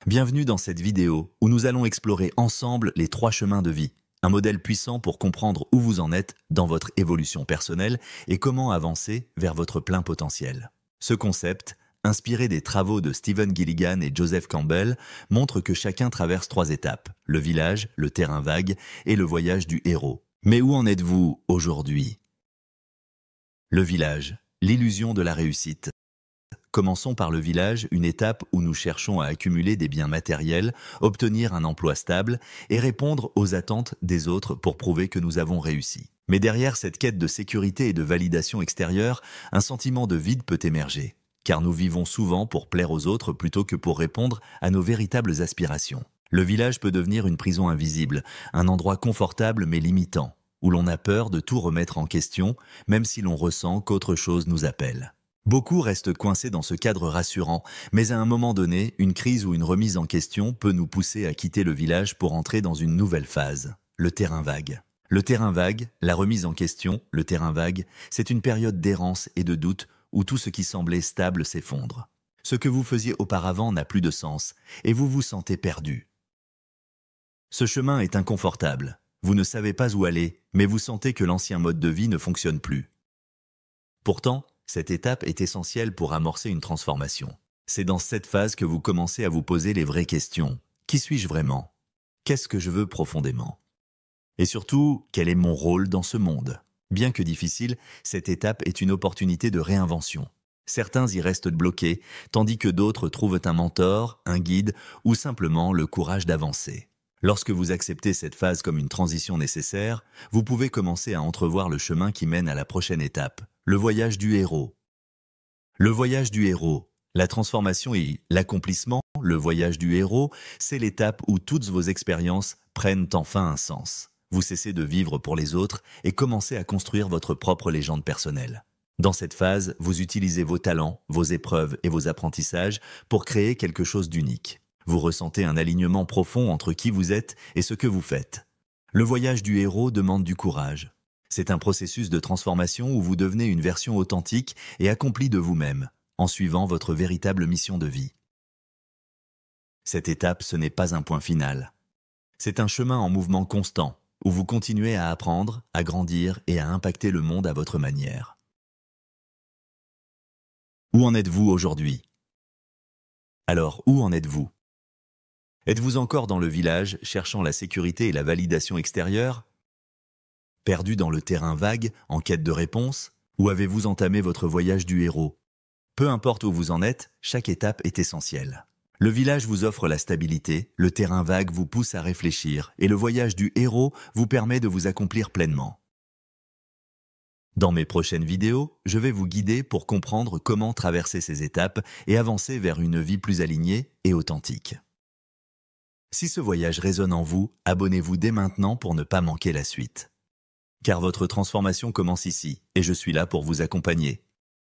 Bienvenue dans cette vidéo où nous allons explorer ensemble les 3 chemins de vie, un modèle puissant pour comprendre où vous en êtes dans votre évolution personnelle et comment avancer vers votre plein potentiel. Ce concept, inspiré des travaux de Stephen Gilligan et Joseph Campbell, montre que chacun traverse 3 étapes, le village, le terrain vague et le voyage du héros. Mais où en êtes-vous aujourd'hui? Le village, l'illusion de la réussite. Commençons par le village, une étape où nous cherchons à accumuler des biens matériels, obtenir un emploi stable et répondre aux attentes des autres pour prouver que nous avons réussi. Mais derrière cette quête de sécurité et de validation extérieure, un sentiment de vide peut émerger, car nous vivons souvent pour plaire aux autres plutôt que pour répondre à nos véritables aspirations. Le village peut devenir une prison invisible, un endroit confortable mais limitant, où l'on a peur de tout remettre en question, même si l'on ressent qu'autre chose nous appelle. Beaucoup restent coincés dans ce cadre rassurant, mais à un moment donné, une crise ou une remise en question peut nous pousser à quitter le village pour entrer dans une nouvelle phase, le terrain vague. Le terrain vague, la remise en question, le terrain vague, c'est une période d'errance et de doute où tout ce qui semblait stable s'effondre. Ce que vous faisiez auparavant n'a plus de sens, et vous vous sentez perdu. Ce chemin est inconfortable. Vous ne savez pas où aller, mais vous sentez que l'ancien mode de vie ne fonctionne plus. Pourtant, cette étape est essentielle pour amorcer une transformation. C'est dans cette phase que vous commencez à vous poser les vraies questions. Qui suis-je vraiment? Qu'est-ce que je veux profondément? Et surtout, quel est mon rôle dans ce monde? Bien que difficile, cette étape est une opportunité de réinvention. Certains y restent bloqués, tandis que d'autres trouvent un mentor, un guide ou simplement le courage d'avancer. Lorsque vous acceptez cette phase comme une transition nécessaire, vous pouvez commencer à entrevoir le chemin qui mène à la prochaine étape, le voyage du héros. Le voyage du héros, la transformation et l'accomplissement, le voyage du héros, c'est l'étape où toutes vos expériences prennent enfin un sens. Vous cessez de vivre pour les autres et commencez à construire votre propre légende personnelle. Dans cette phase, vous utilisez vos talents, vos épreuves et vos apprentissages pour créer quelque chose d'unique. Vous ressentez un alignement profond entre qui vous êtes et ce que vous faites. Le voyage du héros demande du courage. C'est un processus de transformation où vous devenez une version authentique et accomplie de vous-même, en suivant votre véritable mission de vie. Cette étape, ce n'est pas un point final. C'est un chemin en mouvement constant, où vous continuez à apprendre, à grandir et à impacter le monde à votre manière. Où en êtes-vous aujourd'hui? Alors, où en êtes-vous? Êtes-vous encore dans le village, cherchant la sécurité et la validation extérieure? Perdu dans le terrain vague, en quête de réponse? Ou avez-vous entamé votre voyage du héros? Peu importe où vous en êtes, chaque étape est essentielle. Le village vous offre la stabilité, le terrain vague vous pousse à réfléchir, et le voyage du héros vous permet de vous accomplir pleinement. Dans mes prochaines vidéos, je vais vous guider pour comprendre comment traverser ces étapes et avancer vers une vie plus alignée et authentique. Si ce voyage résonne en vous, abonnez-vous dès maintenant pour ne pas manquer la suite. Car votre transformation commence ici, et je suis là pour vous accompagner.